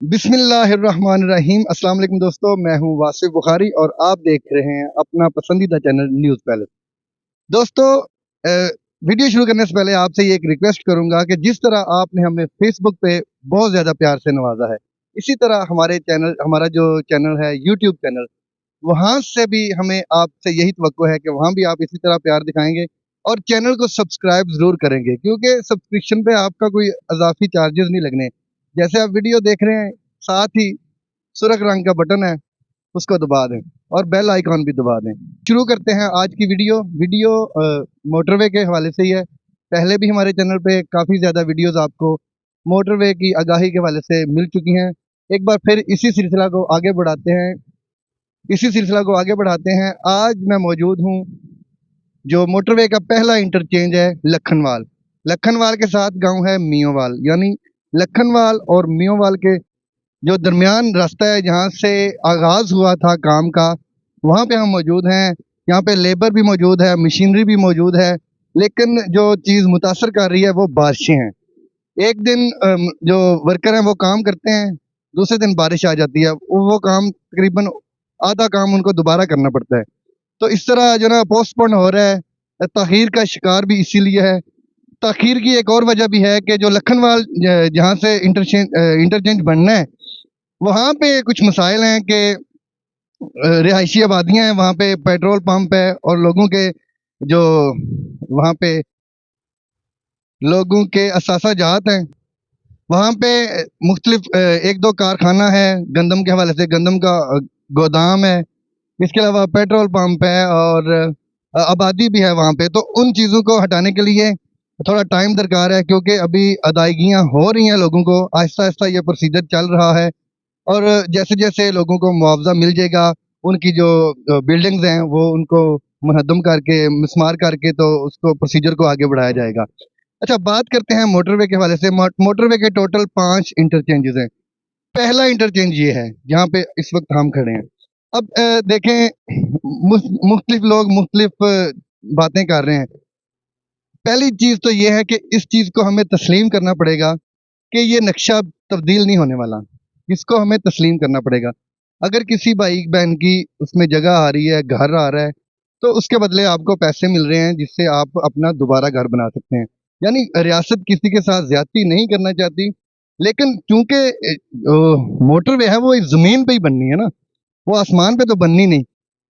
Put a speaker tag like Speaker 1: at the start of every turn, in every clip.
Speaker 1: बिस्मिल्लाहिर्रहमानिर्रहीम। अस्सलाम वालेकुम दोस्तों, मैं हूं वासिफ बुखारी और आप देख रहे हैं अपना पसंदीदा चैनल न्यूज़ पैलेस। दोस्तों, वीडियो शुरू करने से पहले आपसे ये एक रिक्वेस्ट करूंगा कि जिस तरह आपने हमें फेसबुक पे बहुत ज़्यादा प्यार से नवाजा है, इसी तरह हमारा जो चैनल है यूट्यूब चैनल, वहाँ से भी हमें आपसे यही तवक्को है कि वहाँ भी आप इसी तरह प्यार दिखाएंगे और चैनल को सब्सक्राइब ज़रूर करेंगे, क्योंकि सब्सक्रिप्शन पे आपका कोई अज़ाफ़ी चार्जेस नहीं लगने। जैसे आप वीडियो देख रहे हैं, साथ ही सुर्ख रंग का बटन है, उसको दबा दें और बेल आइकॉन भी दबा दें। शुरू करते हैं आज की वीडियो मोटरवे के हवाले से ही है। पहले भी हमारे चैनल पे काफ़ी ज़्यादा वीडियोस आपको मोटरवे की आगाही के हवाले से मिल चुकी हैं। एक बार फिर इसी सिलसिला को आगे बढ़ाते हैं। आज मैं मौजूद हूँ जो मोटरवे का पहला इंटरचेंज है लखनवाल। लखनवाल के साथ गांव है मियोवाल, यानी लखनवाल और मियोवाल के जो दरमियान रास्ता है जहाँ से आगाज़ हुआ था काम का, वहाँ पे हम मौजूद हैं। यहाँ पे लेबर भी मौजूद है, मशीनरी भी मौजूद है, लेकिन जो चीज़ मुतासर कर रही है वो बारिशें हैं। एक दिन जो वर्कर हैं वो काम करते हैं, दूसरे दिन बारिश आ जाती है, वो काम तकरीबन आधा काम उनको दोबारा करना पड़ता है। तो इस तरह जो ना पोस्टपोन हो रहा है, ताख़ीर का शिकार भी इसीलिए है। ताख़ीर की एक और वजह भी है कि जो लखनवाल जहाँ से इंटरचेंज बनना है, वहाँ पे कुछ मसाइल हैं कि रिहायशी आबादियाँ हैं, वहाँ पे पेट्रोल पंप है और लोगों के असासा जात हैं। वहाँ पे मुख्तलिफ एक दो कारखाना है गंदम के हवाले से, गंदम का गोदाम है। इसके अलावा पेट्रोल पंप है और आबादी भी है वहाँ पे। तो उन चीज़ों को हटाने के लिए थोड़ा टाइम दरकार है, क्योंकि अभी अदायगियाँ हो रही हैं लोगों को। आहिस्ता आहिस्ता ये प्रोसीजर चल रहा है और जैसे जैसे लोगों को मुआवजा मिल जाएगा, उनकी जो बिल्डिंग्स हैं वो उनको मुहद्दम करके, मिसमार करके, तो उसको प्रोसीजर को आगे बढ़ाया जाएगा। अच्छा, बात करते हैं मोटरवे के हवाले से। मोटरवे के टोटल 5 इंटरचेंजेस हैं। पहला इंटरचेंज ये है जहाँ पे इस वक्त हम खड़े हैं। अब देखें, मुख्तलिफ लोग मुख्तलिफ बातें कर रहे हैं। पहली चीज़ तो ये है कि इस चीज़ को हमें तस्लीम करना पड़ेगा कि ये नक्शा तब्दील नहीं होने वाला। इसको हमें तस्लीम करना पड़ेगा। अगर किसी भाई बहन की उसमें जगह आ रही है, घर आ रहा है, तो उसके बदले आपको पैसे मिल रहे हैं जिससे आप अपना दोबारा घर बना सकते हैं। यानी रियासत किसी के साथ ज्यादती नहीं करना चाहती, लेकिन चूंकि मोटरवे है वो इस ज़मीन पे ही बननी है ना, वो आसमान पे तो बननी नहीं।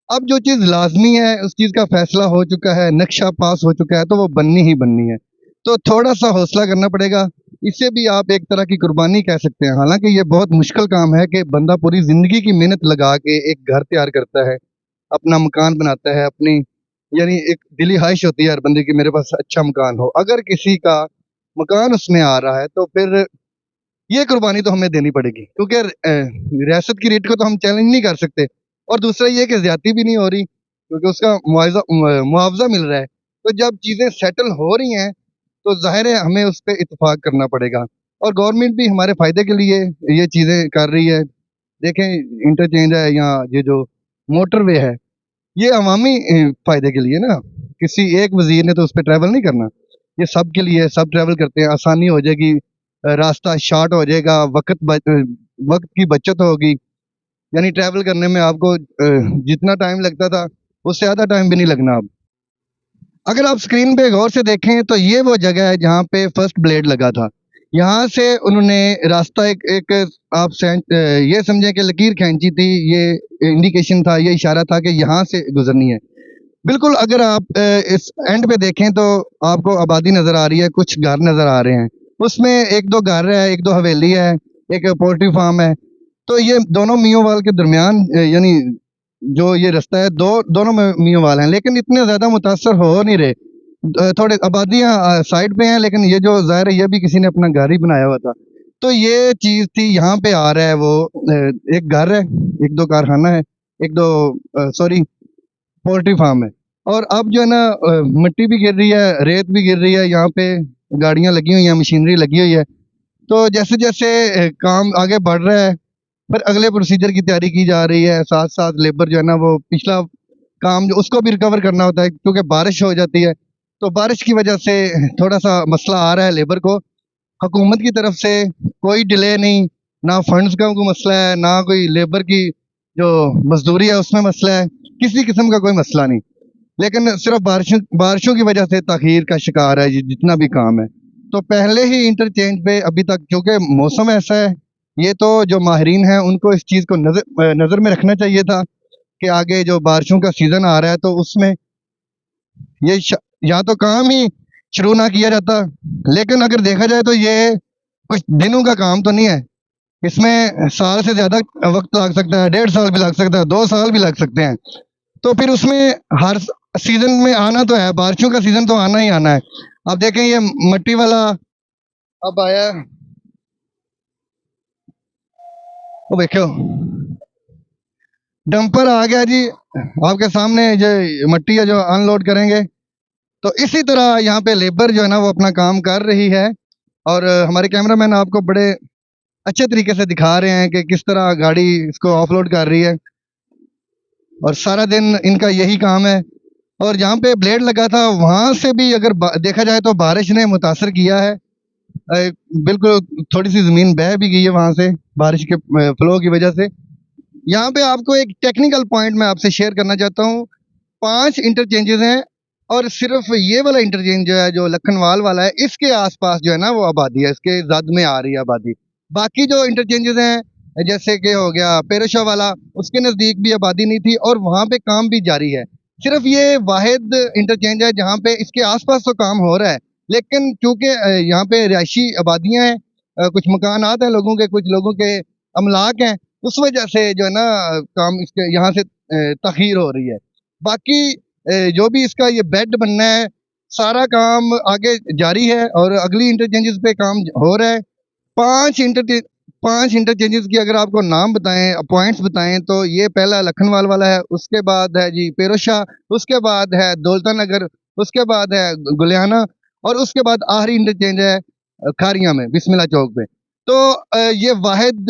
Speaker 1: अब जो चीज़ लाजमी है उस चीज़ का फैसला हो चुका है, नक्शा पास हो चुका है, तो वो बननी ही बननी है। तो थोड़ा सा हौसला करना पड़ेगा। इसे भी आप एक तरह की कुर्बानी कह सकते हैं। हालांकि ये बहुत मुश्किल काम है कि बंदा पूरी ज़िंदगी की मेहनत लगा के एक घर तैयार करता है, अपना मकान बनाता है, अपनी यानी एक दिली ख्वाहिश होती है हर बंदे की मेरे पास अच्छा मकान हो। अगर किसी का मकान उसमें आ रहा है तो फिर ये कुर्बानी तो हमें देनी पड़ेगी, क्योंकि रियासत की रेट को तो हम चैलेंज नहीं कर सकते। और दूसरा ये कि ज्यादती भी नहीं हो रही, क्योंकि उसका मुआवजा मिल रहा है। तो जब चीज़ें सेटल हो रही हैं तो ज़ाहिर है हमें उस पर इत्तेफाक करना पड़ेगा। और गवर्नमेंट भी हमारे फ़ायदे के लिए ये चीज़ें कर रही है। देखें, इंटरचेंज है यहाँ, ये जो मोटरवे है ये अवामी फ़ायदे के लिए ना, किसी एक वज़ीर ने तो उस पर ट्रैवल नहीं करना। ये सब के लिए, सब ट्रैवल करते हैं, आसानी हो जाएगी, रास्ता शॉर्ट हो जाएगा, वक्त की बचत होगी। यानी ट्रैवल करने में आपको जितना टाइम लगता था उससे ज़्यादा टाइम भी नहीं लगना अब। अगर आप स्क्रीन पे गौर से देखें तो ये वो जगह है जहाँ पे फर्स्ट ब्लेड लगा था। यहाँ से उन्होंने रास्ता एक ये समझें कि लकीर खींची थी, ये इंडिकेशन था, ये इशारा था कि यहाँ से गुजरनी है। बिल्कुल, अगर आप इस एंड पे देखें तो आपको आबादी नज़र आ रही है, कुछ घर नज़र आ रहे हैं। उसमें एक दो घर है, एक दो हवेली है, एक पोल्ट्री फार्म है। तो ये दोनों मियोवाल के दरमियान यानी जो ये रास्ता है, दोनों में मियोवाल हैं, लेकिन इतने ज़्यादा मुतासर हो नहीं रहे। थोड़े आबादियाँ साइड पे हैं, लेकिन ये जो ज़ाहिर है ये भी किसी ने अपना घर ही बनाया हुआ था। तो ये चीज़ थी। यहाँ पे आ रहा है वो एक घर है, एक दो कारखाना है, एक दो सॉरी पोल्ट्री फार्म है। और अब जो है ना मिट्टी भी गिर रही है, रेत भी गिर रही है, यहाँ पे गाड़ियाँ लगी हुई हैं, मशीनरी लगी हुई है। तो जैसे जैसे काम आगे बढ़ रहा है, फिर अगले प्रोसीजर की तैयारी की जा रही है। साथ साथ लेबर जो है ना वो पिछला काम जो उसको भी रिकवर करना होता है, क्योंकि बारिश हो जाती है। तो बारिश की वजह से थोड़ा सा मसला आ रहा है लेबर को। हुकूमत की तरफ से कोई डिले नहीं, ना फंड्स का कोई मसला है, ना कोई लेबर की जो मजदूरी है उसमें मसला है, किसी किस्म का कोई मसला नहीं। लेकिन सिर्फ बारिशों की वजह से ताखीर का शिकार है ये जितना भी काम है। तो पहले ही इंटरचेंज पे अभी तक, क्योंकि मौसम ऐसा है, ये तो जो माहिरीन हैं उनको इस चीज़ को नज़र में रखना चाहिए था कि आगे जो बारिशों का सीज़न आ रहा है तो उसमें ये या तो काम ही शुरू ना किया जाता। लेकिन अगर देखा जाए तो ये कुछ दिनों का काम तो नहीं है, इसमें साल से ज़्यादा वक्त लग सकता है, 1.5 साल भी लग सकता है, 2 साल भी लग सकते हैं। तो फिर उसमें हर सीजन में आना तो है, बारिशों का सीजन तो आना ही आना है। अब देखें ये मट्टी वाला अब आया है। वो देखो डंपर आ गया जी, आपके सामने जो मट्टी है जो अनलोड करेंगे। तो इसी तरह यहाँ पे लेबर जो है ना वो अपना काम कर रही है, और हमारे कैमरामैन आपको बड़े अच्छे तरीके से दिखा रहे हैं कि किस तरह गाड़ी इसको ऑफलोड कर रही है, और सारा दिन इनका यही काम है। और जहाँ पे ब्लेड लगा था वहां से भी अगर देखा जाए तो बारिश ने मुतासर किया है। बिल्कुल थोड़ी सी जमीन बह भी गई है वहां से बारिश के फ्लो की वजह से। यहाँ पे आपको एक टेक्निकल पॉइंट मैं आपसे शेयर करना चाहता हूँ। 5 इंटरचेंजेस हैं, और सिर्फ ये वाला इंटरचेंज जो है, जो लखनवाल वाला है, इसके आसपास जो है ना वो आबादी है, इसके जद में आ रही है आबादी। बाकी जो इंटरचेंजेस हैं जैसे कि हो गया पेरोशा वाला, उसके नज़दीक भी आबादी नहीं थी और वहाँ पे काम भी जारी है। सिर्फ ये वाहिद इंटरचेंज है जहाँ पे इसके आसपास तो काम हो रहा है, लेकिन चूंकि यहाँ पे रिहायशी आबादियाँ हैं, कुछ मकानात हैं लोगों के, कुछ लोगों के अमलाक हैं, उस वजह से जो है ना काम इसके यहाँ से तखीर हो रही है। बाकी जो भी इसका ये बेड बनना है, सारा काम आगे जारी है और अगली इंटरचेंजेस पे काम हो रहा है। 5 इंटरचेंजेस की अगर आपको नाम बताएं, पॉइंट्स बताएं, तो ये पहला लखनवाल वाला है, उसके बाद है जी पेरोशा, उसके बाद है दौलता नगर, उसके बाद है गुलियाना, और उसके बाद आखिरी इंटरचेंज है खारिया में बिस्मिल्लाह चौक पे। तो ये वाहिद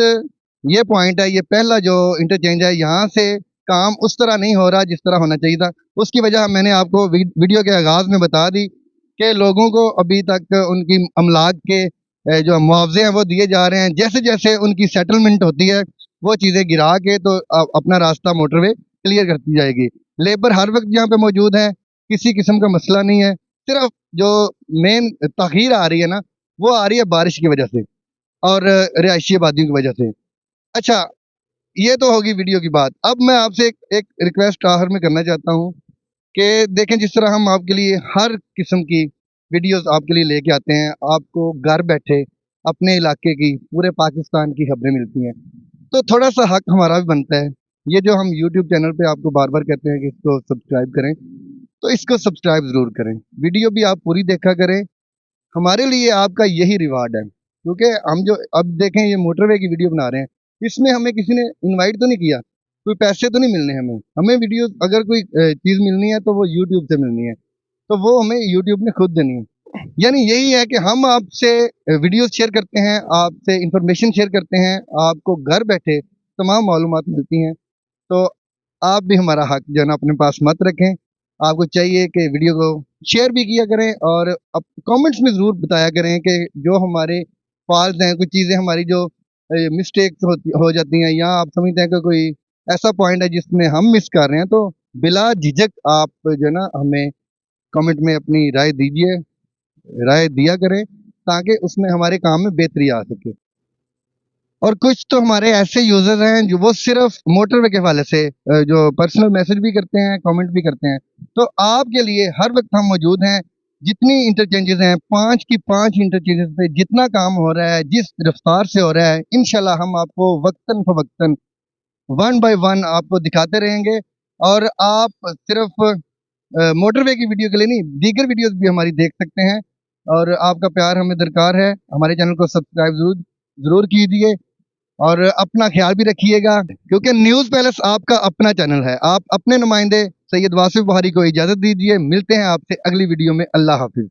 Speaker 1: ये पॉइंट है, ये पहला जो इंटरचेंज है, यहाँ से काम उस तरह नहीं हो रहा जिस तरह होना चाहिए था। उसकी वजह मैंने आपको वीडियो के आगाज में बता दी कि लोगों को अभी तक उनकी अमलाक के जो मुआवजे हैं वो दिए जा रहे हैं। जैसे जैसे उनकी सेटलमेंट होती है वो चीज़ें गिरा के तो अपना रास्ता मोटरवे क्लियर करती जाएगी। लेबर हर वक्त यहाँ पे मौजूद है, किसी किस्म का मसला नहीं है। सिर्फ जो मेन तखीर आ रही है ना, वो आ रही है बारिश की वजह से और रिहायशी आबादियों की वजह से। अच्छा, ये तो होगी वीडियो की बात। अब मैं आपसे एक रिक्वेस्ट आखिर में करना चाहता हूँ कि देखें, जिस तरह हम आपके लिए हर किस्म की वीडियोस आपके लिए लेके आते हैं, आपको घर बैठे अपने इलाके की, पूरे पाकिस्तान की खबरें मिलती हैं, तो थोड़ा सा हक हमारा भी बनता है। ये जो हम यूट्यूब चैनल पे आपको बार बार कहते हैं कि इसको सब्सक्राइब करें, तो इसको सब्सक्राइब ज़रूर करें, वीडियो भी आप पूरी देखा करें। हमारे लिए आपका यही रिवार्ड है, क्योंकि हम जो अब देखें ये मोटरवे की वीडियो बना रहे हैं, इसमें हमें किसी ने इनवाइट तो नहीं किया, कोई पैसे तो नहीं मिलने हमें। हमें वीडियो अगर कोई चीज़ मिलनी है तो वो यूट्यूब से मिलनी है, तो वो हमें यूट्यूब ने खुद देनी है। यानी यही है कि हम आपसे वीडियोस शेयर करते हैं, आपसे इंफॉर्मेशन शेयर करते हैं, आपको घर बैठे तमाम मालूमात मिलती हैं। तो आप भी हमारा हक जो है ना अपने पास मत रखें। आपको चाहिए कि वीडियो को शेयर भी किया करें और अब कमेंट्स में ज़रूर बताया करें कि जो हमारे फॉल्ट हैं, कुछ चीज़ें हमारी जो मिस्टेक्स हो जाती हैं, या आप समझते हैं कि कोई ऐसा पॉइंट है जिसमें हम मिस कर रहे हैं, तो बिला झिझक आप जो है ना हमें कमेंट में अपनी राय दीजिए, राय दिया करें, ताकि उसमें हमारे काम में बेहतरी आ सके। और कुछ तो हमारे ऐसे यूजर हैं जो वो सिर्फ मोटरवे के हवाले से जो पर्सनल मैसेज भी करते हैं, कमेंट भी करते हैं। तो आपके लिए हर वक्त हम मौजूद हैं। जितनी इंटरचेंजेस हैं, 5 की 5 इंटरचेंजेस पे जितना काम हो रहा है, जिस रफ्तार से हो रहा है, इंशाल्लाह हम आपको वक्तन फवक्तन 1 बाय 1 आपको दिखाते रहेंगे। और आप सिर्फ मोटरवे की वीडियो के लिए नहीं, दीगर वीडियोस भी हमारी देख सकते हैं। और आपका प्यार हमें दरकार है। हमारे चैनल को सब्सक्राइब जरूर जरूर कीजिए और अपना ख्याल भी रखिएगा, क्योंकि न्यूज़ पैलेस आपका अपना चैनल है। आप अपने नुमाइंदे सैयद वासिफ बुहारी को इजाज़त दीजिए। मिलते हैं आपसे अगली वीडियो में। अल्लाह हाफिज़।